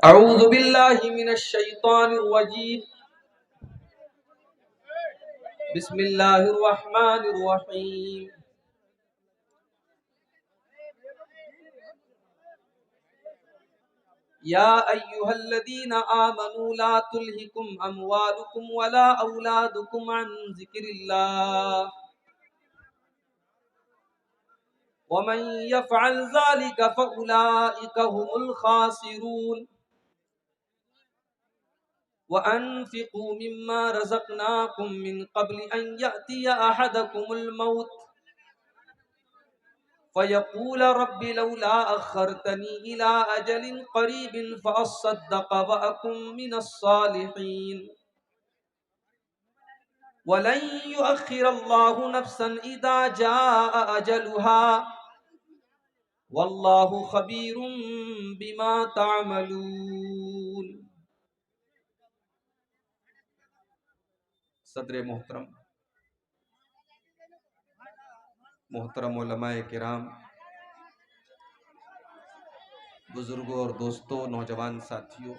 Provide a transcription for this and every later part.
अऊज़ु बिल्लाहि मिनश शैतानिर रजीम। बिस्मिल्लाहिर रहमानिर रहीम। या अय्युहल्लज़ीना आमनू ला तुल्हिकुम अमवालुकुम वला औलादुकुम अन ज़िक्रिल्लाह वमन यफ़अल ज़ालिका फ़उलाइका हुमुल ख़ासिरून। वअन्फ़िक़ू मिम्मा रज़क़नाकुम मिन क़ब्लि अन यअतिय अहदकुमुल मौत फ़यक़ूल रब्बि लौला अख़्ख़रतनी इला अजलिन क़रीबिन फ़अस्सद्दक़ वअकुन मिनस्सालिहीन। वलन युअख़्ख़िरल्लाहु नफ़्सन इज़ा जाअ अजलुहा वल्लाहु ख़बीरुम बिमा तअमलून। सदर मोहतरम, मोहतरम उलमाए किराम, बुजुर्गों और दोस्तों, नौजवान साथियों,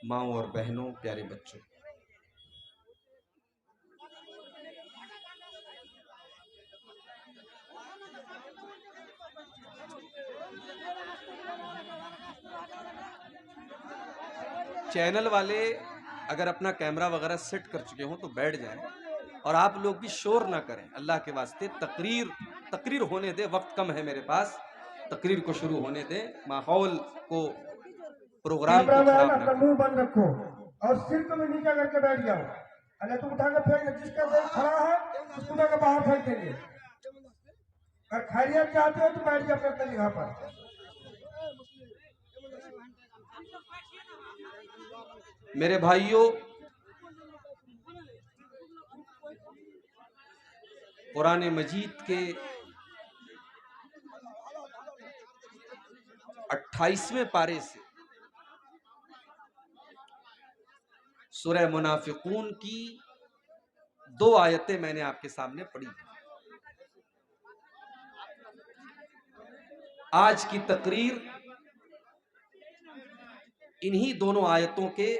माँओं और बहनों, प्यारे बच्चों, चैनल वाले अगर अपना कैमरा वगैरह सेट कर चुके हों तो बैठ जाएं और आप लोग भी शोर ना करें, अल्लाह के वास्ते। तकरीर होने दे, वक्त कम है मेरे पास, तकरीर को शुरू होने दे, माहौल को, प्रोग्राम को खराब ना अपना मुंह बंद रखो और सिर को भी नीचा करके बैठ जाओ, अगर तुम उठा कर फेंक, जिसका दिल खड़ा है उसको उठा कर बाहर फेंक देंगे। अगर खैरियत चाहते हो तो बैठ जाओ अपनी जगह पर। मेरे भाइयों, कुरान मजीद के 28वें पारे से सूरह मुनाफिकून की 2 आयतें मैंने आपके सामने पढ़ी। आज की तकरीर इन्हीं दोनों आयतों के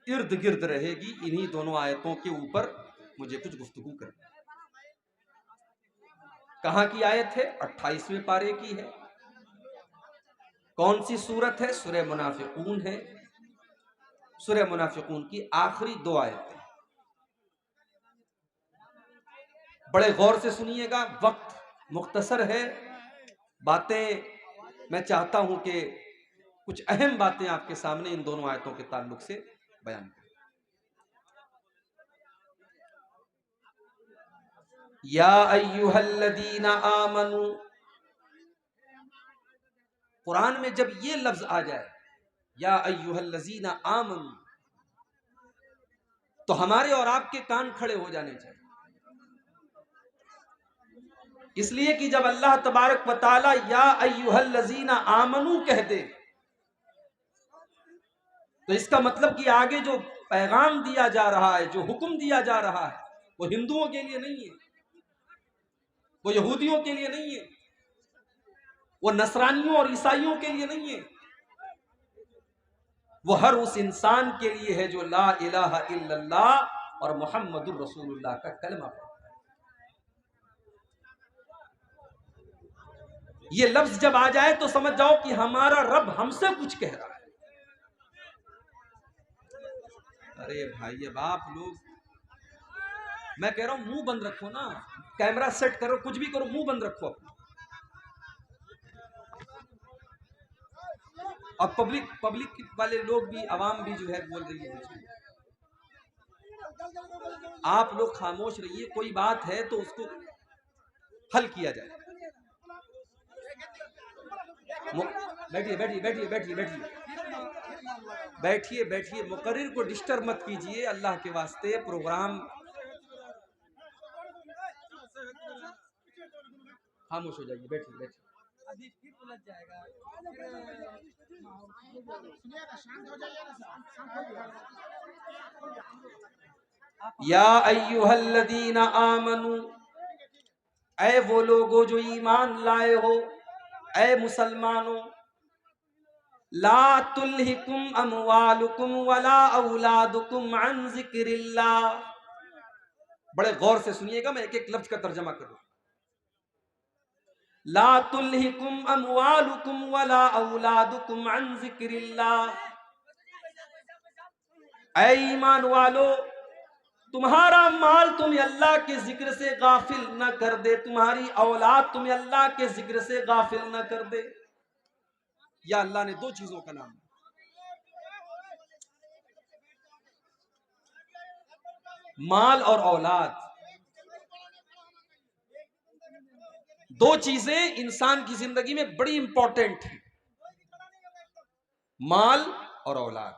इर्द गिर्द रहेगी, इन्हीं दोनों आयतों के ऊपर मुझे कुछ गुफ्तगू करनी। कहां की आयत है? 28वें पारे की है। कौन सी सूरत है? सूरह मुनाफिकून है। सूरह मुनाफिकून की आखिरी 2 आयतें। बड़े गौर से सुनिएगा, वक्त मुख्तसर है, बातें मैं चाहता हूं कि कुछ अहम बातें आपके सामने इन दोनों आयतों के ताल्लुक से बयान करें। या अय्युहल्लज़ीना आमनू, कुरान में जब ये लफ्ज आ जाए, या अय्युहल्लज़ीना आमनू, तो हमारे और आपके कान खड़े हो जाने चाहिए। इसलिए कि जब अल्लाह तबारक व तआला या अय्युहल्लज़ीना आमनू कह दे, तो इसका मतलब कि आगे जो पैगाम दिया जा रहा है, जो हुक्म दिया जा रहा है, वो हिंदुओं के लिए नहीं है, वो यहूदियों के लिए नहीं है, वो नसरानियों और ईसाइयों के लिए नहीं है, वो हर उस इंसान के लिए है जो ला इलाहा इल्लल्लाह और मुहम्मदुर रसूलुल्लाह का कलमा पढ़ता है। ये लफ्ज जब आ जाए तो समझ जाओ कि हमारा रब हमसे कुछ कह रहा है। अरे भाई, अब आप लोग, मैं कह रहा हूं मुंह बंद रखो ना, कैमरा सेट करो, कुछ भी करो, मुंह बंद रखो अपना। और पब्लिक वाले लोग भी, आवाम भी जो है बोल रही है, आप लोग खामोश रहिए। कोई बात है तो उसको हल किया जाए। बैठिए बैठिए बैठिए बैठिए बैठिए बैठिए बैठिए, मुकर्रिर को डिस्टर्ब मत कीजिए, अल्लाह के वास्ते। प्रोग्राम खामोश हो जाइए, बैठिए बैठिए। अभी फिर उलझ जाएगा। या अय्युहल्लज़ीना आमनू, ऐ वो लोगो जो ईमान लाए हो, ऐ मुसलमानों, ला तुल्हिकुम अमवालुकुम वला औलादुकुम अन जिक्रिल्लाह। बड़े गौर से सुनिएगा, मैं एक एक लफ्ज का तर्जमा करूं। ला तुल्हिकुम अमवालुकुम वला औलादुकुम अन जिक्रिल्लाह। ऐ ईमान वालो, तुम्हारा माल तुम्हें अल्लाह के जिक्र से गाफिल न कर दे, तुम्हारी औलाद तुम्हें अल्लाह के जिक्र से गाफिल न कर दे। या अल्लाह ने दो चीजों का नाम, माल और औलाद, दो चीजें इंसान की जिंदगी में बड़ी इंपॉर्टेंट है, माल और औलाद।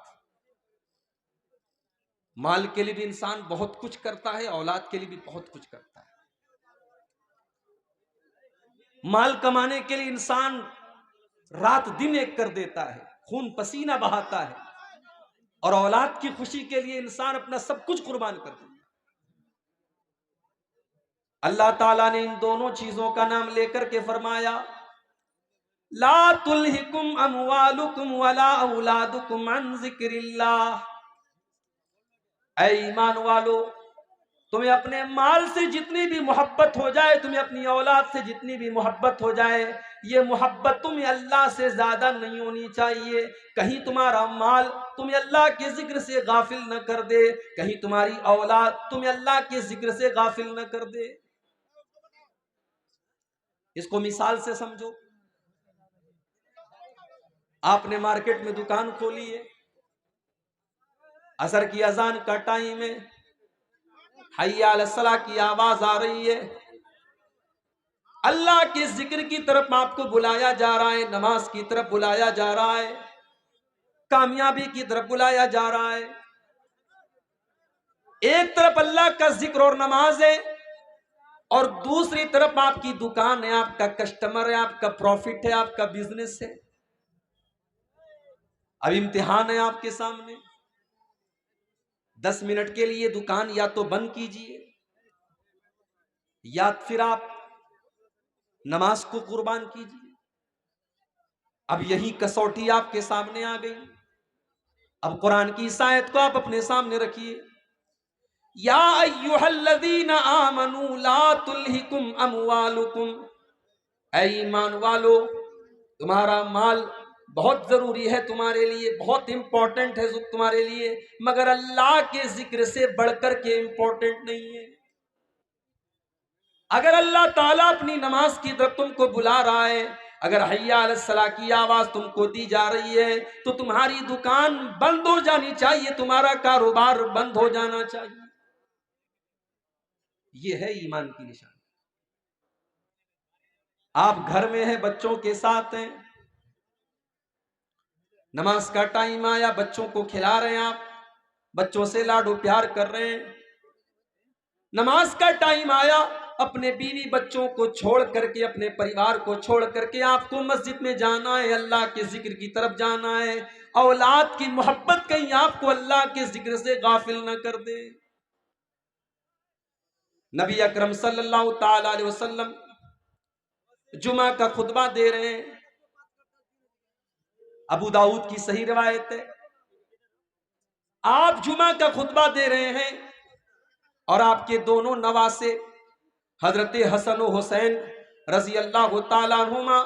माल के लिए भी इंसान बहुत कुछ करता है, औलाद के लिए भी बहुत कुछ करता है। माल कमाने के लिए इंसान रात दिन एक कर देता है, खून पसीना बहाता है, और औलाद की खुशी के लिए इंसान अपना सब कुछ कुर्बान कर देता है। अल्लाह ताला ने इन दोनों चीजों का नाम लेकर के फरमाया, ला तुल्हिकुम अमवालुकुम वला औलादुकुम अन जिक्रिल्लाह। ऐ ईमान वालो, तुम्हें अपने माल से जितनी भी मोहब्बत हो जाए, तुम्हें अपनी औलाद से जितनी भी मोहब्बत हो जाए, ये मोहब्बत तुम्हें अल्लाह से ज्यादा नहीं होनी चाहिए। कहीं तुम्हारा माल तुम्हें अल्लाह के जिक्र से गाफिल न कर दे, कहीं तुम्हारी औलाद तुम्हें अल्लाह के जिक्र से गाफिल न कर दे। इसको मिसाल से समझो। आपने मार्केट में दुकान खोली है, असर की अजान का टाइम है, हय्या अल सलाह की आवाज आ रही है, अल्लाह के जिक्र की तरफ आपको बुलाया जा रहा है, नमाज की तरफ बुलाया जा रहा है, कामयाबी की तरफ बुलाया जा रहा है। एक तरफ अल्लाह का जिक्र और नमाज है, और दूसरी तरफ आपकी दुकान है, आपका कस्टमर है, आपका प्रॉफिट है, आपका बिजनेस है। अब इम्तिहान है आपके सामने, 10 मिनट के लिए दुकान या तो बंद कीजिए, या फिर आप नमाज को कुर्बान कीजिए। अब यही कसौटी आपके सामने आ गई। अब कुरान की इस आयत को आप अपने सामने रखिए, या अय्युहल्लज़ीना आमनू ला तुल्हिकुम अमवालुकुम। ऐ ईमान वालो, तुम्हारा माल बहुत जरूरी है तुम्हारे लिए, बहुत इंपॉर्टेंट है तुम्हारे लिए, मगर अल्लाह के जिक्र से बढ़कर के इंपॉर्टेंट नहीं है। अगर अल्लाह ताला अपनी नमाज की तरफ तुमको बुला रहा है, अगर हय्या अल सलाह की आवाज तुमको दी जा रही है, तो तुम्हारी दुकान बंद हो जानी चाहिए, तुम्हारा कारोबार बंद हो जाना चाहिए। यह है ईमान की निशानी। आप घर में हैं, बच्चों के साथ हैं, नमाज का टाइम आया, बच्चों को खिला रहे हैं, आप बच्चों से लाडो प्यार कर रहे हैं। नमाज का टाइम आया, अपने बीवी बच्चों को छोड़ करके, अपने परिवार को छोड़ करके आपको मस्जिद में जाना है, अल्लाह के जिक्र की तरफ जाना है। औलाद की मोहब्बत कहीं आपको अल्लाह के जिक्र से गाफिल न कर दे। नबी अकरम सल्लल्लाहु ताला अलैहि वसल्लम जुमा का खुतबा दे रहे हैं, अबू दाऊद की सही रिवायत है। आप जुमा का खुतबा दे रहे हैं और आपके दोनों नवासे हजरत हसन और हुसैन रजी अल्लाह ताला अन्हुमा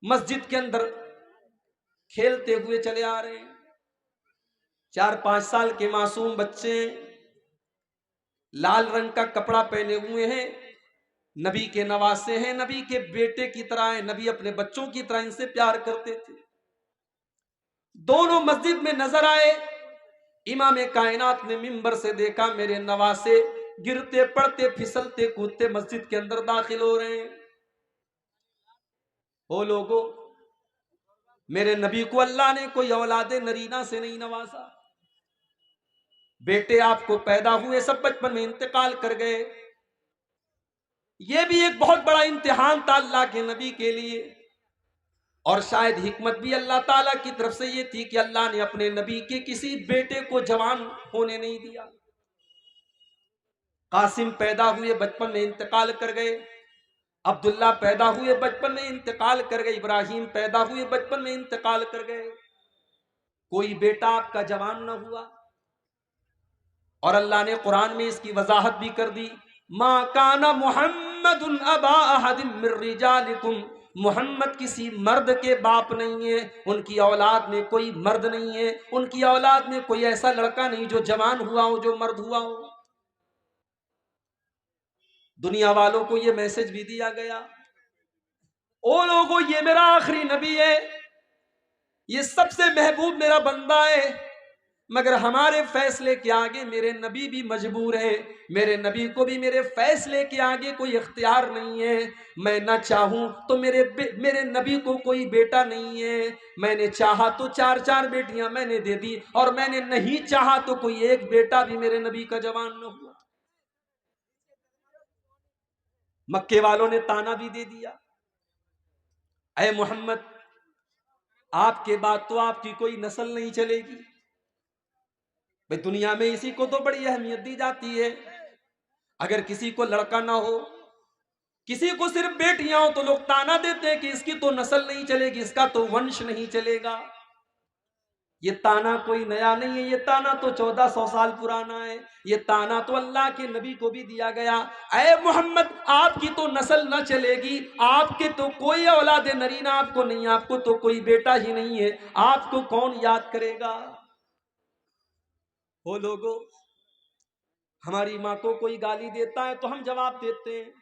मस्जिद के अंदर खेलते हुए चले आ रहे हैं। 4-5 साल के मासूम बच्चे, लाल रंग का कपड़ा पहने हुए हैं, नबी के नवासे हैं, नबी के बेटे की तरह हैं, नबी अपने बच्चों की तरह इनसे प्यार करते थे। दोनों मस्जिद में नजर आए। इमाम कायनात ने मिंबर से देखा, मेरे नवासे गिरते पड़ते फिसलते कूदते मस्जिद के अंदर दाखिल हो रहे हैं। ओ लोगो, मेरे नबी को अल्लाह ने कोई औलादे नरीना से नहीं नवाजा। बेटे आपको पैदा हुए, सब बचपन में इंतकाल कर गए। यह भी एक बहुत बड़ा इम्तिहान था अल्लाह के नबी के लिए, और शायद हिकमत भी अल्लाह ताला की तरफ से यह थी कि अल्लाह ने अपने नबी के किसी बेटे को जवान होने नहीं दिया। कासिम पैदा हुए बचपन में इंतकाल कर गए, अब्दुल्ला पैदा हुए बचपन में इंतकाल कर गए, इब्राहिम पैदा हुए बचपन में इंतकाल कर गए। कोई बेटा आपका जवान न हुआ। और अल्लाह ने कुरान में इसकी वजाहत भी कर दी, मा काना मुहम्मदुन अबा अहदिम मिर रिजालिकुम, मोहम्मद किसी मर्द के बाप नहीं है, उनकी औलाद में कोई मर्द नहीं है, उनकी औलाद में कोई ऐसा लड़का नहीं जो जवान हुआ हो, जो मर्द हुआ हो। दुनिया वालों को यह मैसेज भी दिया गया, ओ लोगों ये मेरा आखिरी नबी है, ये सबसे महबूब मेरा बंदा है, मगर हमारे फैसले के आगे मेरे नबी भी मजबूर है, मेरे नबी को भी मेरे फैसले के आगे कोई इख्तियार नहीं है। मैं ना चाहूं तो मेरे नबी को कोई बेटा नहीं है, मैंने चाहा तो 4-4 बेटियां मैंने दे दी, और मैंने नहीं चाहा तो कोई एक बेटा भी मेरे नबी का जवान न हुआ। मक्के वालों ने ताना भी दे दिया, ऐ मोहम्मद आपके बाद तो आपकी कोई नस्ल नहीं चलेगी। भाई दुनिया में इसी को तो बड़ी अहमियत दी जाती है, अगर किसी को लड़का ना हो, किसी को सिर्फ बेटियां हो, तो लोग ताना देते हैं कि इसकी तो नस्ल नहीं चलेगी, इसका तो वंश नहीं चलेगा। ये ताना कोई नया नहीं है, ये ताना तो 1400 साल पुराना है, ये ताना तो अल्लाह के नबी को भी दिया गया, ऐ मोहम्मद आपकी तो नस्ल न चलेगी, आपके तो कोई औलाद नरीना आपको नहीं, आपको तो कोई बेटा ही नहीं है, आपको कौन याद करेगा। हो लोगों, हमारी माँ को कोई गाली देता है तो हम जवाब देते हैं,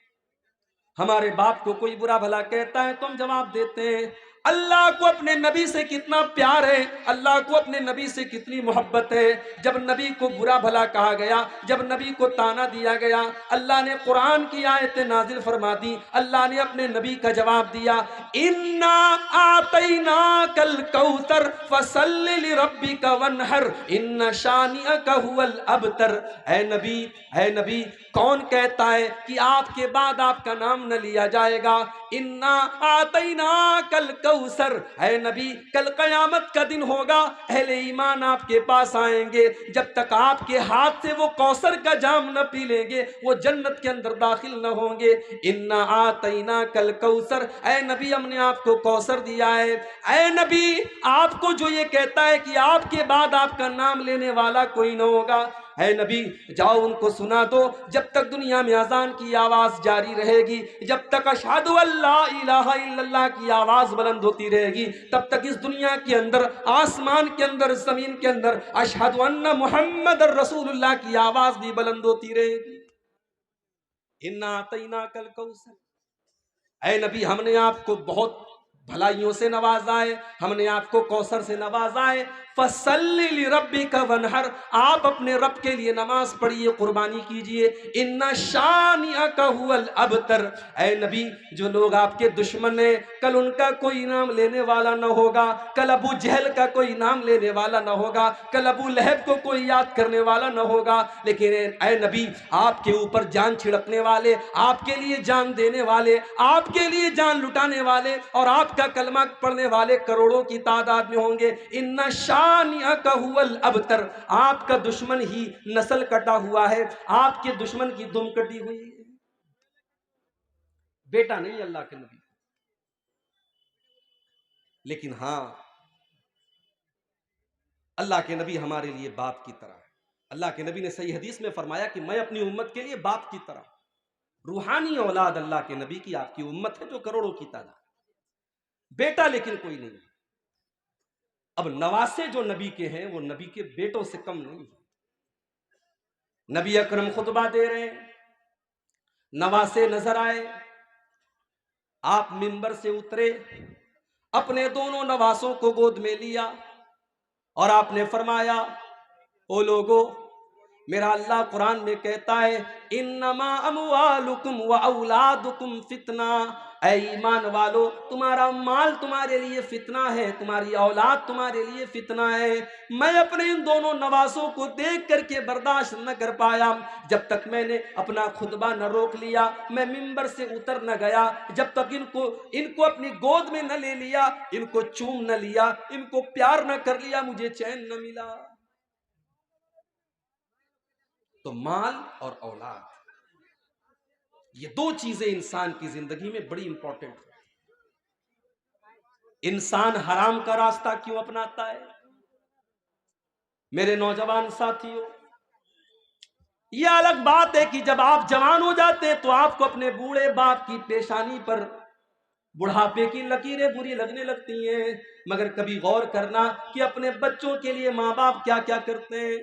हमारे बाप को कोई बुरा भला कहता है तो हम जवाब देते हैं। अल्लाह को अपने नबी से कितना प्यार है, अल्लाह को अपने नबी से कितनी मोहब्बत है। जब नबी को बुरा भला कहा गया, जब नबी को ताना दिया गया, अल्लाह ने कुरान की आयतें नाजिल फरमा दी, अल्लाह ने अपने नबी का जवाब दिया, इन्ना आतैना कल कौसर फसल्लि लिरब्बिका वनहर इन्ना शानिअका हुवल अबतर। ऐ नबी कौन कहता है कि आपके बाद आपका नाम न लिया जाएगा। इन्ना आतैना कल कौसर, है नबी कल कयामत का दिन होगा, अहले ईमान आपके पास आएंगे, जब तक आपके हाथ से वो कौसर का जाम न पी लेंगे वो जन्नत के अंदर दाखिल न होंगे। इन्ना आतैना कल कौसर, ऐ नबी हमने आपको कौसर दिया है। ऐ नबी आपको जो ये कहता है कि आपके बाद आपका नाम लेने वाला कोई न होगा, है नबी जाओ उनको सुना दो, जब तक दुनिया में अजान की आवाज जारी रहेगी, जब तक अशहदु अल्ला इलाहा इल्लल्लाह की आवाज बुलंद होती रहेगी, तब तक इस दुनिया के अंदर, आसमान के अंदर, जमीन के अंदर अशहदु अन्ना मुहम्मद रसूलुल्लाह की आवाज भी बुलंद होती रहेगी। इन्ना अतैना कल कौसर, ऐ नबी हमने आपको बहुत भलाइयों से नवाजा है, हमने आपको कौसर से नवाजा है। फसल्लि लिरब्बिका वनहर, आप अपने रब के लिए नमाज पढ़िए, कुर्बानी कीजिए। इन्ना शानिअका हुवल अबतर, ऐ नबी जो लोग आपके दुश्मन हैं, कल उनका कोई नाम लेने वाला न होगा, कल अबू जहल का कोई नाम लेने वाला न होगा, कल अबू लहब को कोई याद करने वाला न होगा, लेकिन ऐ नबी आपके ऊपर जान छिड़कने वाले, आपके लिए जान देने वाले, आपके लिए जान लुटाने वाले और आपका कलमा पढ़ने वाले करोड़ों की तादाद में होंगे। इन्ना शानिअका हुवल अबतर, आपका दुश्मन ही नस्ल कटा हुआ है, आपके दुश्मन की दुम कटी हुई है। बेटा नहीं अल्लाह के नबी, लेकिन हां अल्लाह के नबी हमारे लिए बाप की तरह है। अल्लाह के नबी ने सही हदीस में फरमाया कि मैं अपनी उम्मत के लिए बाप की तरह, रूहानी औलाद अल्लाह के नबी की आपकी उम्मत है जो करोड़ों की तादाद, बेटा लेकिन कोई नहीं। अब नवासे जो नबी के हैं वो नबी के बेटों से कम नहीं है। नबी अकरम खुतबा दे रहे हैं, नवासे नजर आए, आप मिंबर से उतरे, अपने दोनों नवासों को गोद में लिया और आपने फरमाया, ओ लोगो मेरा अल्लाह कुरान में कहता है, इन्नमा अमवालुकुम व औलादुकुम फितना, ऐ ईमान वालो तुम्हारा माल तुम्हारे लिए फितना है, तुम्हारी औलाद तुम्हारे लिए फितना है। मैं अपने इन दोनों नवासों को देख करके बर्दाश्त न कर पाया, जब तक मैंने अपना खुतबा न रोक लिया, मैं मिंबर से उतर न गया, जब तक इनको अपनी गोद में न ले लिया, इनको चूम न लिया, इनको प्यार न कर लिया, मुझे चैन न मिला। तो माल और औलाद, ये दो चीजें इंसान की जिंदगी में बड़ी इंपॉर्टेंट है। इंसान हराम का रास्ता क्यों अपनाता है? मेरे नौजवान साथियों, यह अलग बात है कि जब आप जवान हो जाते हैं तो आपको अपने बूढ़े बाप की पेशानी पर बुढ़ापे की लकीरें बुरी लगने लगती हैं, मगर कभी गौर करना कि अपने बच्चों के लिए माँ बाप क्या क्या करते हैं।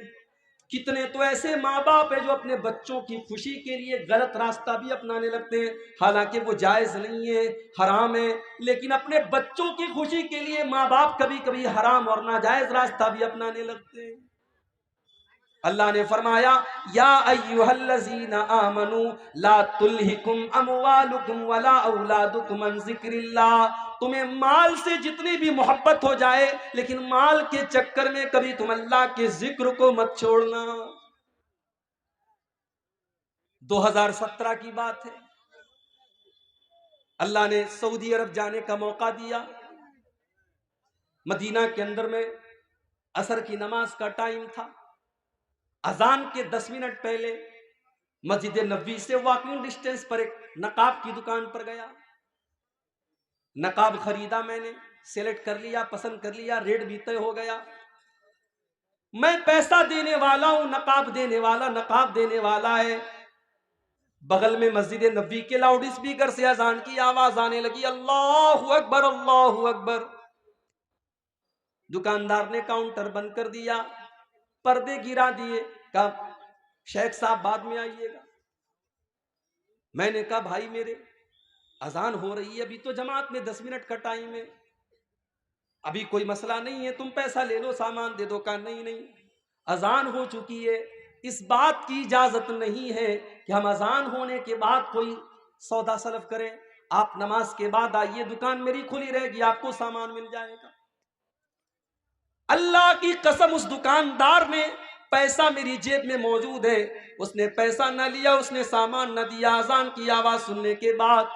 कितने तो ऐसे माँ बाप हैं जो अपने बच्चों की खुशी के लिए गलत रास्ता भी अपनाने लगते हैं, हालांकि वो जायज नहीं है, हराम है, लेकिन अपने बच्चों की खुशी के लिए माँ बाप कभी कभी हराम और नाजायज रास्ता भी अपनाने लगते हैं। अल्लाह ने फरमाया, या अय्युहल्लज़ीना आमनू ला तुल्हिकुम अमवालुकुम वला औलादुकुम अन ज़िक्रिल्लाह। तुम्हें माल से जितनी भी मोहब्बत हो जाए, लेकिन माल के चक्कर में कभी तुम अल्लाह के जिक्र को मत छोड़ना। 2017 की बात है, अल्लाह ने सऊदी अरब जाने का मौका दिया। मदीना के अंदर में असर की नमाज का टाइम था। अजान के 10 मिनट पहले मस्जिद नबवी से वॉकिंग डिस्टेंस पर एक नकाब की दुकान पर गया। नकाब खरीदा, मैंने सेलेक्ट कर लिया, पसंद कर लिया, रेट भी तय हो गया। मैं पैसा देने वाला हूं, नकाब देने वाला नकाब देने वाला है। बगल में मस्जिद नबवी के लाउड स्पीकर से अजान की आवाज आने लगी, अल्लाहु अकबर अल्लाहु अकबर। दुकानदार ने काउंटर बंद कर दिया, पर्दे गिरा दिए, कहा शेख साहब बाद में आइएगा। मैंने कहा भाई मेरे अजान हो रही है, अभी तो जमात में 10 मिनट का टाइम है, अभी कोई मसला नहीं है, तुम पैसा ले लो सामान दे दो। कहा नहीं नहीं, अजान हो चुकी है, इस बात की इजाजत नहीं है कि हम अजान होने के बाद कोई सौदा सलफ करें। आप नमाज के बाद आइए, दुकान मेरी खुली रहेगी, आपको सामान मिल जाएगा। अल्लाह की कसम, उस दुकानदार ने पैसा मेरी जेब में मौजूद है, उसने पैसा न लिया, उसने सामान न दिया। अजान की आवाज सुनने के बाद,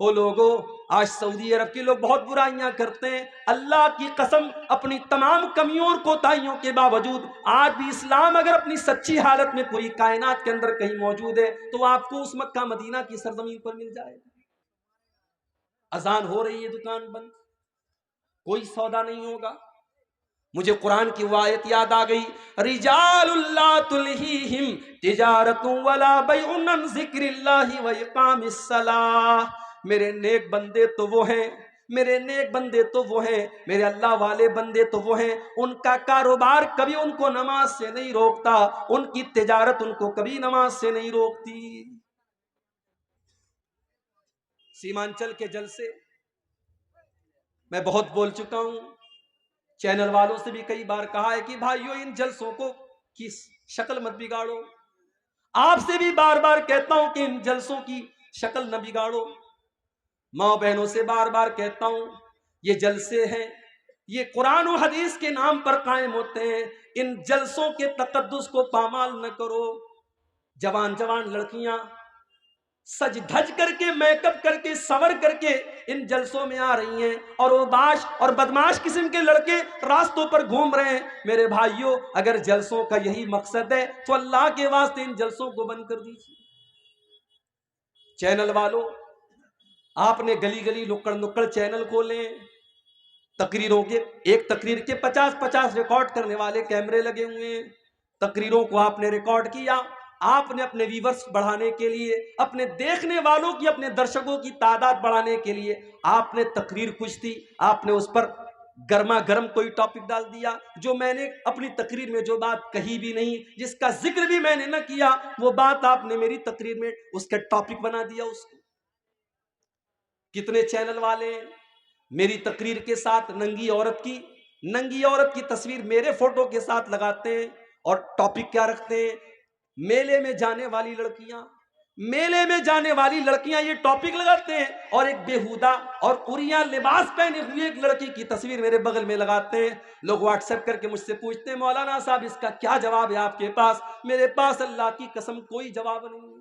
ओ लोगों, आज सऊदी अरब के लोग बहुत बुराइयां करते हैं। अल्लाह की कसम, अपनी तमाम कमियों और कोताहियों के बावजूद आज भी इस्लाम अगर अपनी सच्ची हालत में पूरी कायनात के अंदर कहीं मौजूद है तो आपको उस मक्का मदीना की सरजमीन पर मिल जाएगा। अजान हो रही है, दुकान बंद, कोई सौदा नहीं होगा। मुझे कुरान की वो आयत याद आ गई, रिजालुल्ला तुल्हीहिम तिजारतु वला बैउन अन ज़िक्रिल्लाहि व इकामिस सलाह। मेरे नेक बंदे तो वो हैं, मेरे नेक बंदे तो वो हैं, मेरे अल्लाह वाले बंदे तो वो हैं, उनका कारोबार कभी उनको नमाज से नहीं रोकता, उनकी तिजारत उनको कभी नमाज से नहीं रोकती। सीमांचल के जलसे मैं बहुत बोल चुका हूं, चैनल वालों से भी कई बार कहा है कि भाइयों इन जलसों को की शक्ल मत बिगाड़ो। आपसे भी बार बार कहता हूं कि इन जलसों की शक्ल न बिगाड़ो। माँ बहनों से बार बार कहता हूं, ये जलसे हैं, ये कुरान और हदीस के नाम पर कायम होते हैं, इन जलसों के तकद्दुस को पामाल न करो। जवान जवान लड़कियां सज धज करके, मेकअप करके, सवर करके इन जलसों में आ रही हैं, और वो बाश और बदमाश किस्म के लड़के रास्तों पर घूम रहे हैं। मेरे भाइयों, अगर जलसों का यही मकसद है तो अल्लाह के वास्ते इन जलसों को बंद कर दीजिए। चैनल वालों, आपने गली गली नुक्कड़ नुक्कड़ चैनल खोले, तकरीरों के एक तकरीर के 50-50 रिकॉर्ड करने वाले कैमरे लगे हुए हैं। तकरीरों को आपने रिकॉर्ड किया, आपने अपने व्यूवर्स बढ़ाने के लिए, अपने देखने वालों की, अपने दर्शकों की तादाद बढ़ाने के लिए आपने तकरीर कुछ थी, आपने उस पर गर्मा गर्म कोई टॉपिक डाल दिया, जो मैंने अपनी तकरीर में जो बात कही भी नहीं, जिसका जिक्र भी मैंने न किया, वो बात आपने मेरी तकरीर में उसका टॉपिक बना दिया उसको। कितने चैनल वाले मेरी तकरीर के साथ नंगी औरत की तस्वीर मेरे फोटो के साथ लगाते हैं, और टॉपिक क्या रखते हैं, मेले में जाने वाली लड़कियां, मेले में जाने वाली लड़कियां, ये टॉपिक लगाते हैं। और एक बेहुदा और उरिया लिबास पहने हुए एक लड़की की तस्वीर मेरे बगल में लगाते हैं। लोग व्हाट्सएप करके मुझसे पूछते हैं, मौलाना साहब इसका क्या जवाब है आपके पास? मेरे पास अल्लाह की कसम कोई जवाब नहीं।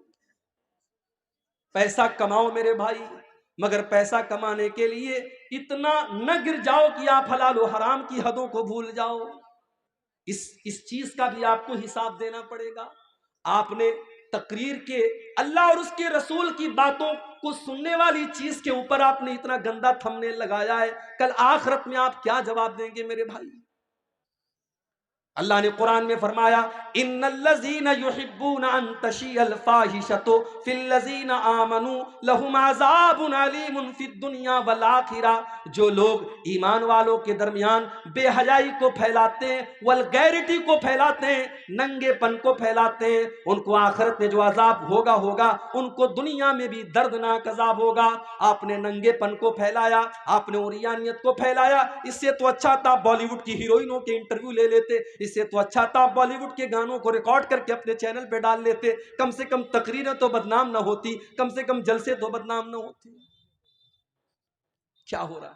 पैसा कमाओ मेरे भाई, मगर पैसा कमाने के लिए इतना न गिर जाओ कि आप हलाल और हराम की हदों को भूल जाओ। इस चीज का भी आपको हिसाब देना पड़ेगा। आपने तकरीर के, अल्लाह और उसके रसूल की बातों को सुनने वाली चीज के ऊपर आपने इतना गंदा थंबनेल लगाया है, कल आखिरत में आप क्या जवाब देंगे मेरे भाई? अल्लाह ने कुरान में फरमाया, इन्नल्लज़ीना युहिब्बूना अन तशियल फाहिशतु फिल्लज़ीना आमनू लहुम अज़ाबुन अलीमुन फिद दुनिया वल आखिरा। जो लोग ईमान वालों के दरमियान बेहयाई को फैलाते हैं, वल्गैरिटी को फैलाते हैं, नंगेपन को फैलाते हैं, उनको आखिरत में जो अजाब होगा होगा, उनको दुनिया में भी दर्दनाक अजाब होगा। आपने नंगेपन को फैलाया, आपने उरियानियत को फैलाया, इससे तो अच्छा था बॉलीवुड की हीरोइनों के इंटरव्यू ले लेते, इससे तो अच्छा था बॉलीवुड के गानों को रिकॉर्ड करके अपने चैनल पे डाल लेते, कम से कम तकरीरें तो बदनाम ना होती, कम से कम जलसे तो बदनाम ना होती। क्या हो रहा है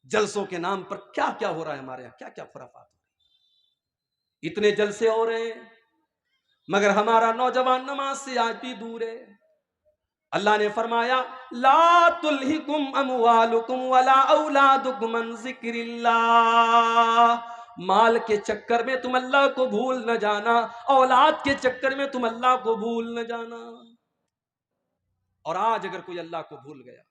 जलसों के नाम पर? क्या क्या हो रहा है हमारे यहां? क्या क्या खुराफात? इतने जलसे हो रहे हैं मगर हमारा नौजवान नमाज से आज भी दूर है। अल्लाह ने फरमाया, ला तुल्हिकुम अमवालुकुम वला औलादुकुम अन ज़िक्रिल्लाह। माल के चक्कर में तुम अल्लाह को भूल न जाना, औलाद के चक्कर में तुम अल्लाह को भूल न जाना। और आज अगर कोई अल्लाह को भूल गया,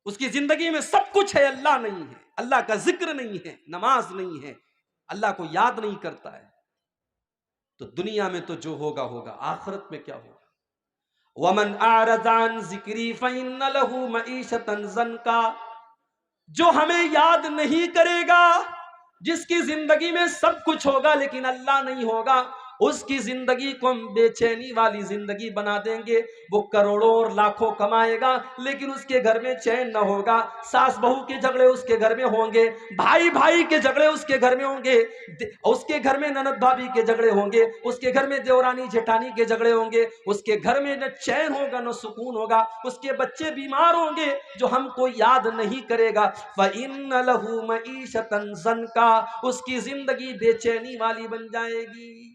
उसकी जिंदगी में सब कुछ है, अल्लाह नहीं है, अल्लाह का जिक्र नहीं है, नमाज नहीं है, अल्लाह को याद नहीं करता है, तो दुनिया में तो जो होगा होगा, आखिरत में क्या होगा? वमन आरज़ान जिक्री फ़इन्न लहू मईशतन ज़नका। जो हमें याद नहीं करेगा, जिसकी जिंदगी में सब कुछ होगा लेकिन अल्लाह नहीं होगा, उसकी जिंदगी को हम बेचैनी वाली जिंदगी बना देंगे। वो करोड़ों और लाखों कमाएगा लेकिन उसके घर में चैन न होगा, सास बहू के झगड़े उसके घर में होंगे, भाई भाई के झगड़े उसके घर में होंगे, उसके घर में ननद भाभी के झगड़े होंगे, उसके घर में देवरानी जेठानी के झगड़े होंगे, उसके घर में न चैन होगा न सुकून होगा, उसके बच्चे बीमार होंगे जो हमको याद नहीं करेगा। फ़इन्न लहू मईशतन ज़नका, उसकी जिंदगी बेचैनी वाली बन जाएगी।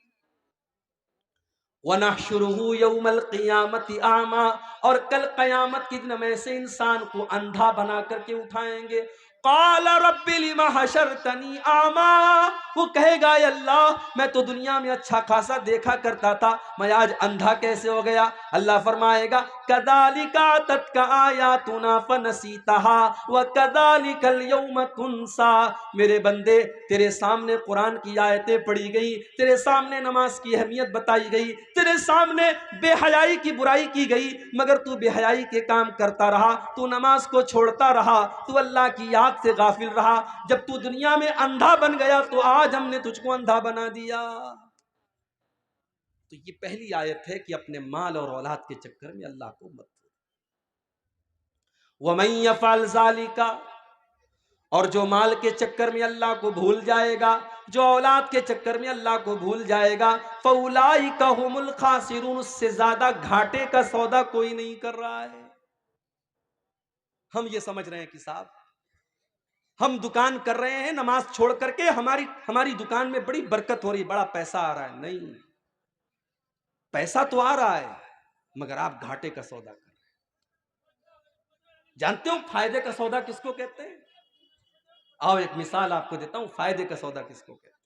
वनहशुरुहु यौमल क़ियामति आमा, और कल क़यामत के दिन हम ऐसे इंसान को अंधा बना करके उठाएंगे। क़ाल रब्बि लिमा हशरतनी आमा, वो कहेगा अल्लाह मैं तो दुनिया में अच्छा खासा देखा करता था, मैं आज अंधा कैसे हो गया? अल्लाह फरमाएगा, कदालिका तत्का आयातुना फनसीतहा व कदालिकल यौम तुनसा। मेरे बंदे, तेरे सामने कुरान की आयतें पढ़ी गई, तेरे सामने नमाज की अहमियत बताई गई, तेरे सामने बेहयाई की बुराई की गई, मगर तू बेहयाई के काम करता रहा, तू नमाज को छोड़ता रहा, तू अल्लाह की याद से गाफिल रहा। जब तू दुनिया में अंधा बन गया तो आज हमने तुझको अंधा बना दिया। तो ये पहली आयत है कि अपने माल और औलाद के चक्कर में अल्लाह को मत। वमन यफ़अल ज़ालिका, और जो माल के चक्कर में अल्लाह को भूल जाएगा, जो औलाद के चक्कर में अल्लाह को भूल जाएगा, फ़उलाइका हुमुल खासिरून, उससे ज्यादा घाटे का सौदा कोई नहीं कर रहा है। हम ये समझ रहे हैं कि साहब हम दुकान कर रहे हैं नमाज छोड़ करके, हमारी दुकान में बड़ी बरकत हो रही है, बड़ा पैसा आ रहा है। नहीं, पैसा तो आ रहा है मगर आप घाटे का सौदा कर रहे हैं। जानते हो फायदे का सौदा किसको कहते हैं? आओ एक मिसाल आपको देता हूं, फायदे का सौदा किसको कहते हैं।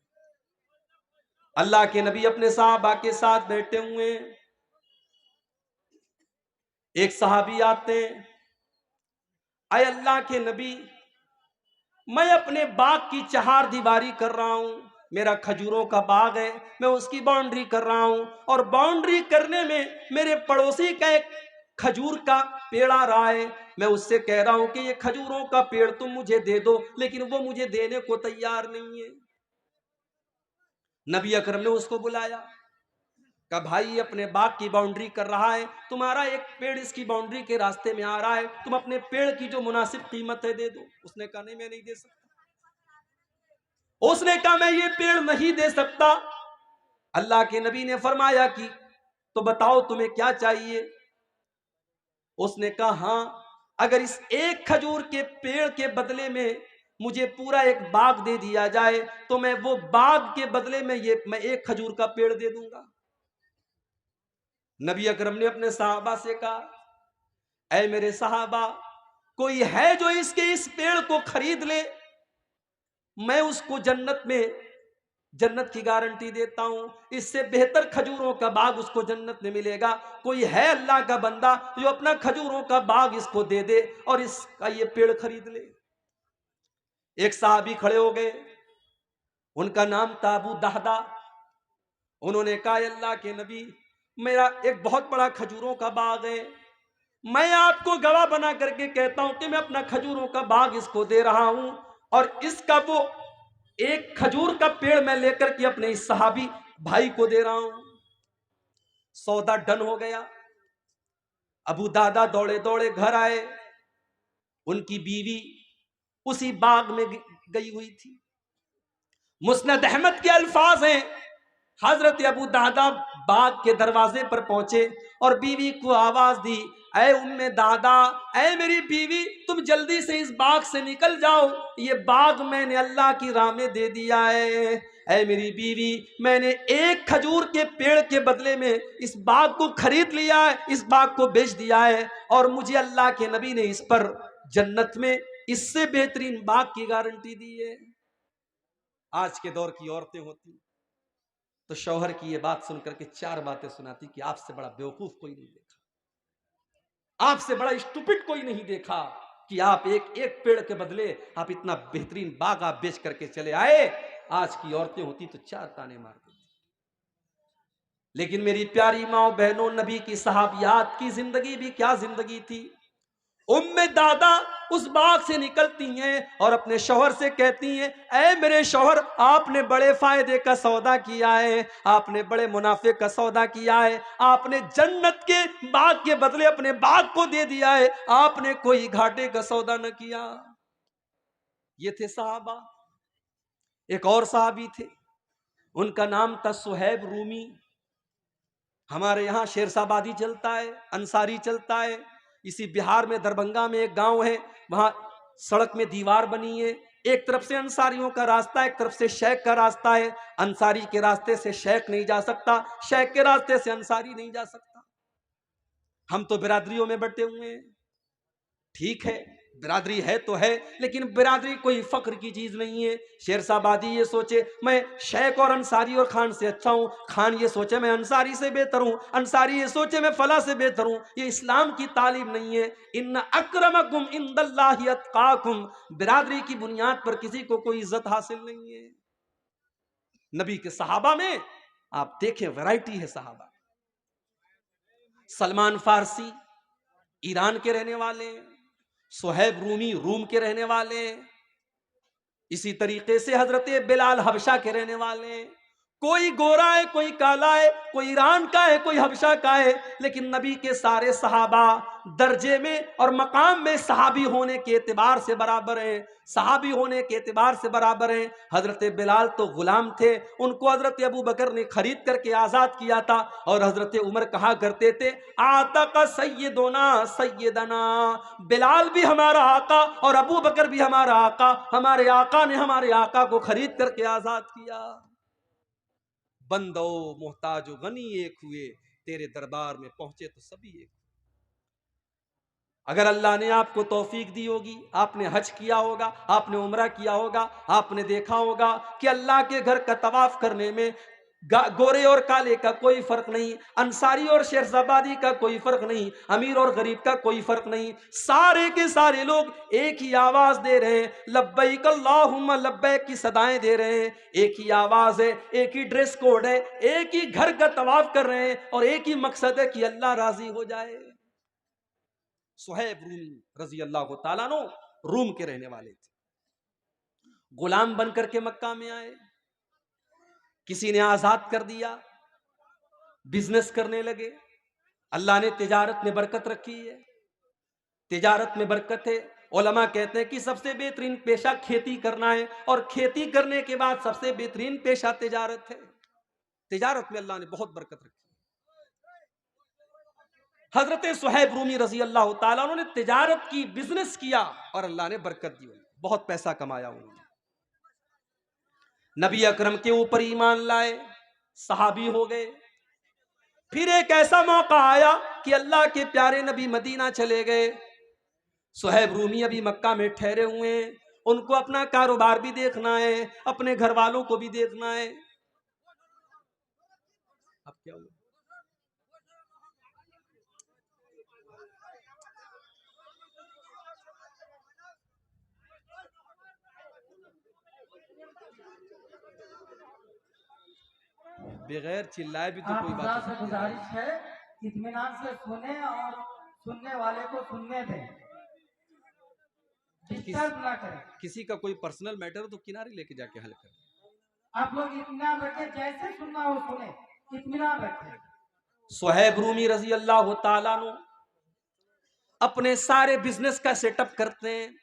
अल्लाह के नबी अपने साहबा के साथ बैठे हुए, एक सहाबी आते हैं, आए अल्लाह के नबी, मैं अपने बाग की चहार दीवारी कर रहा हूं, मेरा खजूरों का बाग है, मैं उसकी बाउंड्री कर रहा हूं, और बाउंड्री करने में मेरे पड़ोसी का एक खजूर का पेड़ आ रहा है, मैं उससे कह रहा हूं कि ये खजूरों का पेड़ तुम मुझे दे दो, लेकिन वो मुझे देने को तैयार नहीं है। नबी अकरम ने उसको बुलाया, कहा भाई अपने बाग की बाउंड्री कर रहा है, तुम्हारा एक पेड़ इसकी बाउंड्री के रास्ते में आ रहा है, तुम अपने पेड़ की जो मुनासिब कीमत है दे दो। उसने कहा नहीं, मैं नहीं दे सकता। उसने कहा मैं ये पेड़ नहीं दे सकता। अल्लाह के नबी ने फरमाया कि तो बताओ तुम्हें क्या चाहिए? उसने कहा हाँ, अगर इस एक खजूर के पेड़ के बदले में मुझे पूरा एक बाग दे दिया जाए तो मैं वो बाग के बदले में मैं एक खजूर का पेड़ दे दूंगा। नबी अकरम ने अपने सहाबा से कहा, ऐ मेरे सहाबा, कोई है जो इस पेड़ को खरीद ले, मैं उसको जन्नत में जन्नत की गारंटी देता हूं, इससे बेहतर खजूरों का बाग उसको जन्नत में मिलेगा। कोई है अल्लाह का बंदा जो अपना खजूरों का बाग इसको दे दे और इसका ये पेड़ खरीद ले। एक साहबी खड़े हो गए, उनका नाम था अबू दहदा। उन्होंने कहा, अल्लाह के नबी, मेरा एक बहुत बड़ा खजूरों का बाग है, मैं आपको गवाह बना करके कहता हूं कि मैं अपना खजूरों का बाग इसको दे रहा हूं और इसका वो एक खजूर का पेड़ मैं लेकर के अपने इस सहाबी भाई को दे रहा हूं। सौदा डन हो गया। अबू दादा दौड़े दौड़े घर आए। उनकी बीवी उसी बाग में गई हुई थी। मुस्नद अहमद के अल्फाज हैं, हजरत अबू दादा बाग के दरवाजे पर पहुंचे और बीवी को आवाज दी, ऐ उम्मे दादा, ऐ मेरी बीवी, तुम जल्दी से इस बाग से निकल जाओ, ये बाग मैंने अल्लाह की राह में दे दिया है। ऐ मेरी बीवी, मैंने एक खजूर के पेड़ के बदले में इस बाग को खरीद लिया है, इस बाग को बेच दिया है और मुझे अल्लाह के नबी ने इस पर जन्नत में इससे बेहतरीन बाग की गारंटी दी है। आज के दौर की औरतें होती तो शौहर की ये बात सुनकर के 4 बातें सुनाती कि आपसे बड़ा बेवकूफ कोई नहीं देखा, आपसे बड़ा स्टूपिड कोई नहीं देखा कि आप एक एक पेड़ के बदले आप इतना बेहतरीन बाग आप बेच करके चले आए। आज की औरतें होती तो 4 ताने मार देती। लेकिन मेरी प्यारी माओ बहनों, नबी की सहाबियात की जिंदगी भी क्या जिंदगी थी। उम्मे दादा उस बाग से निकलती हैं और अपने शौहर से कहती हैं, ऐ मेरे शौहर, आपने बड़े फायदे का सौदा किया है, आपने बड़े मुनाफे का सौदा किया है, आपने जन्नत के बाग के बदले अपने बाग को दे दिया है, आपने कोई घाटे का सौदा न किया। ये थे सहाबा। एक और सहाबी थे, उनका नाम था सुहैब रूमी। हमारे यहाँ शेरशाबादी चलता है, अंसारी चलता है। इसी बिहार में दरभंगा में एक गांव है, वहां सड़क में दीवार बनी है, एक तरफ से अंसारियों का रास्ता, एक तरफ से शेख का रास्ता है। अंसारी के रास्ते से शेख नहीं जा सकता, शेख के रास्ते से अंसारी नहीं जा सकता। हम तो बिरादरियों में बटे हुए हैं, ठीक है, बिरादरी है तो है, लेकिन बिरादरी कोई फख्र की चीज नहीं है। शेरशाबादी ये सोचे मैं शेख और अंसारी और खान से अच्छा हूं, खान ये सोचे मैं अंसारी से बेहतर हूं, अंसारी ये सोचे मैं फला से बेहतर हूं, ये इस्लाम की तालीम नहीं है। इन्ना अक्रमकुम इंदल्लाहि अत्काकुम, बिरादरी की बुनियाद पर किसी को कोई इज्जत हासिल नहीं है। नबी के सहाबा में आप देखें, वैरायटी है सहाबा। सलमान फारसी ईरान के रहने वाले, सुहैब रूमी रूम के रहने वाले, इसी तरीके से हजरत बिलाल हबशा के रहने वाले। कोई गोरा है, कोई काला है, कोई ईरान का है, कोई हबशा का है, लेकिन नबी के सारे सहाबा दर्जे में और मकाम में सहाबी होने के एतबार से बराबर हैं, सहाबी होने के एतबार से बराबर हैं। हजरत बिलाल तो गुलाम थे, उनको हजरत अबू बकर ने खरीद करके आजाद किया था और हजरत उमर कहा करते थे, आतका सैयदोना सैयदना, बिलाल भी हमारा आका और अबू बकर भी हमारा आका, हमारे आका ने हमारे आका को खरीद करके आजाद किया। बंदो मोहताजो गनी एक हुए, तेरे दरबार में पहुंचे तो सभी एक। अगर अल्लाह ने आपको तौफीक दी होगी, आपने हज किया होगा, आपने उम्रा किया होगा, आपने देखा होगा कि अल्लाह के घर का तवाफ करने में गोरे और काले का कोई फर्क नहीं, अंसारी और शेरशाबादी का कोई फर्क नहीं, अमीर और गरीब का कोई फर्क नहीं, सारे के सारे लोग एक ही आवाज दे रहे हैं, लब्बैक अल्लाहुम्मा लब्बैक की सदाएं दे रहे हैं। एक ही आवाज है, एक ही ड्रेस कोड है, एक ही घर का तवाफ कर रहे हैं और एक ही मकसद है कि अल्लाह राजी हो जाए। सुहैब रूमी रजी अल्लाह ताला अन्हु रूम के रहने वाले थे, गुलाम बनकर के मक्का में आए, किसी ने आजाद कर दिया, बिजनेस करने लगे। अल्लाह ने तिजारत में बरकत रखी है, तिजारत में बरकत है। उलमा कहते हैं कि सबसे बेहतरीन पेशा खेती करना है और खेती करने के बाद सबसे बेहतरीन पेशा तिजारत है। तिजारत में अल्लाह ने बहुत बरकत रखी। हजरत सुहैब रूमी रजी अल्लाह ताला उन्होंने तिजारत की, बिजनेस किया और अल्लाह ने बरकत दी, बहुत पैसा कमाया उन्होंने। नबी अकरम के ऊपर ईमान लाए, सहाबी हो गए। फिर एक ऐसा मौका आया कि अल्लाह के प्यारे नबी मदीना चले गए। सुहैब रूमी अभी मक्का में ठहरे हुए हैं, उनको अपना कारोबार भी देखना है, अपने घर वालों को भी देखना है। अब क्या हुआ? बगैर चिल्लाए भी तो आप कोई बात खुदा हो से सकती है। गुजारिश है, इत्मीनान से सुने और सुनने वाले को सुनने दें, डिस्टर्ब ना करें। किसी का कोई पर्सनल मैटर हो तो किनारे लेके जाके हल कर। आप लोग इत्मीनान रखें, जैसे सुनना हो सुने, इत्मीनान रखें। सुहैब रूमी रजी अल्लाह ताला नु अपने सारे बिजनेस का सेटअप करते हैं,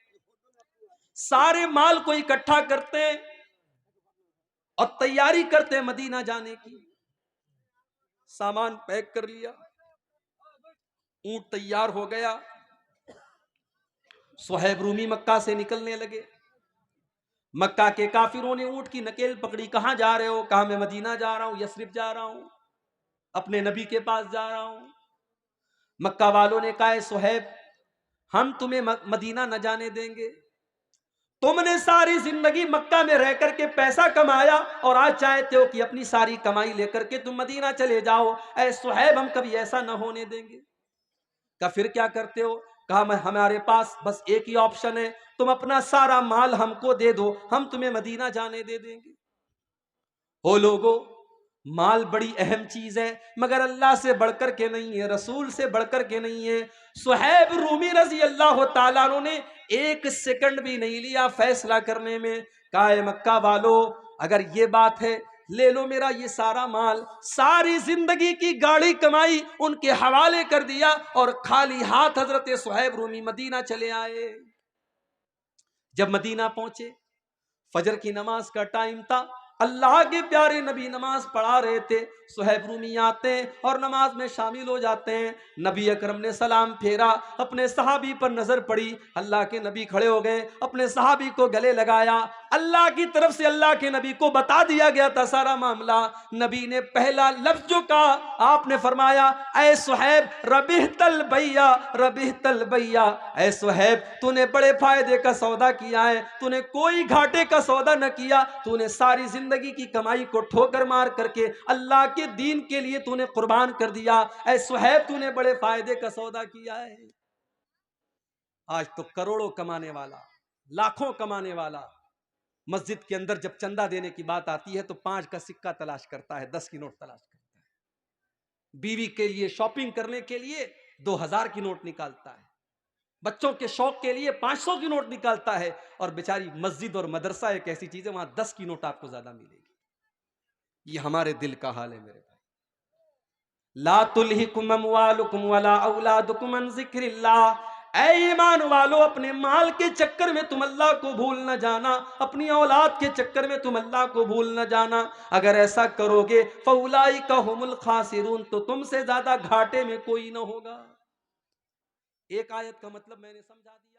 सारे माल को इकट्ठा करते हैं और तैयारी करते हैं मदीना जाने की। सामान पैक कर लिया, ऊंट तैयार हो गया, सुहैब रूमी मक्का से निकलने लगे। मक्का के काफिरों ने ऊंट की नकेल पकड़ी, कहां जा रहे हो? कहा मैं मदीना जा रहा हूं, यस्रिब जा रहा हूं, अपने नबी के पास जा रहा हूं। मक्का वालों ने कहा सुहैब हम तुम्हें मदीना न जाने देंगे, तुमने सारी जिंदगी मक्का में रह करके पैसा कमाया और आज चाहते हो कि अपनी सारी कमाई लेकर के तुम मदीना चले जाओ। ऐ सुहैब हम कभी ऐसा न होने देंगे। कहा फिर क्या करते हो? कहा मैं हमारे पास बस एक ही ऑप्शन है, तुम अपना सारा माल हमको दे दो, हम तुम्हें मदीना जाने दे देंगे। हो लोगो, माल बड़ी अहम चीज है मगर अल्लाह से बढ़कर के नहीं है, रसूल से बढ़कर के नहीं है। सुहैब रूमी रजी अल्लाह ताला अन्हु ने एक सेकंड भी नहीं लिया फैसला करने में। कहा मक्का वालों अगर ये बात है ले लो मेरा ये सारा माल, सारी जिंदगी की गाड़ी कमाई उनके हवाले कर दिया और खाली हाथ हजरत सुहैब रूमी मदीना चले आए। जब मदीना पहुंचे, फजर की नमाज का टाइम था, अल्लाह के प्यारे नबी नमाज पढ़ा रहे थे। सुहैब रूमी आते हैं और नमाज में शामिल हो जाते हैं। नबी अकरम ने सलाम फेरा, अपने सहाबी पर नजर पड़ी, अल्लाह के नबी खड़े हो गए, अपने सहाबी को गले लगाया। अल्लाह की तरफ से अल्लाह के नबी को बता दिया गया था सारा मामला। नबी ने पहला लफ्ज जो कहा, आपने फरमाया ऐ सुहैब रबिहतल भैया, रबिहतल भैया, ऐ सुहैब तूने बड़े फायदे का सौदा किया है, तूने कोई घाटे का सौदा न किया, तूने सारी जिंदगी की कमाई को ठोकर मार करके अल्लाह के दीन के लिए तूने कुर्बान कर दिया। ऐ सुहैब तूने बड़े फायदे का सौदा किया है। आज तो करोड़ों कमाने वाला, लाखों कमाने वाला मस्जिद के अंदर जब चंदा देने की बात आती है तो 5 का सिक्का तलाश करता है, 10 की नोट तलाश करता है। बीवी के लिए शॉपिंग करने के लिए 2000 की नोट निकालता है, बच्चों के शौक के लिए 500 की नोट निकालता है। और बेचारी मस्जिद और मदरसा एक ऐसी चीज है वहां 10 की नोट आपको ज्यादा मिलेगी। ये हमारे दिल का हाल है मेरे भाई। ला तुल्हिकुम अमवालुकुम वला औलादुकुम अन जिक्रिल्लाह, ऐ ईमान वालो अपने माल के चक्कर में तुम अल्लाह को भूल न जाना, अपनी औलाद के चक्कर में तुम अल्लाह को भूल न जाना। अगर ऐसा करोगे फउलाइका हुमुल खासिरून, तो तुमसे ज्यादा घाटे में कोई न होगा। एक आयत का मतलब मैंने समझा दिया।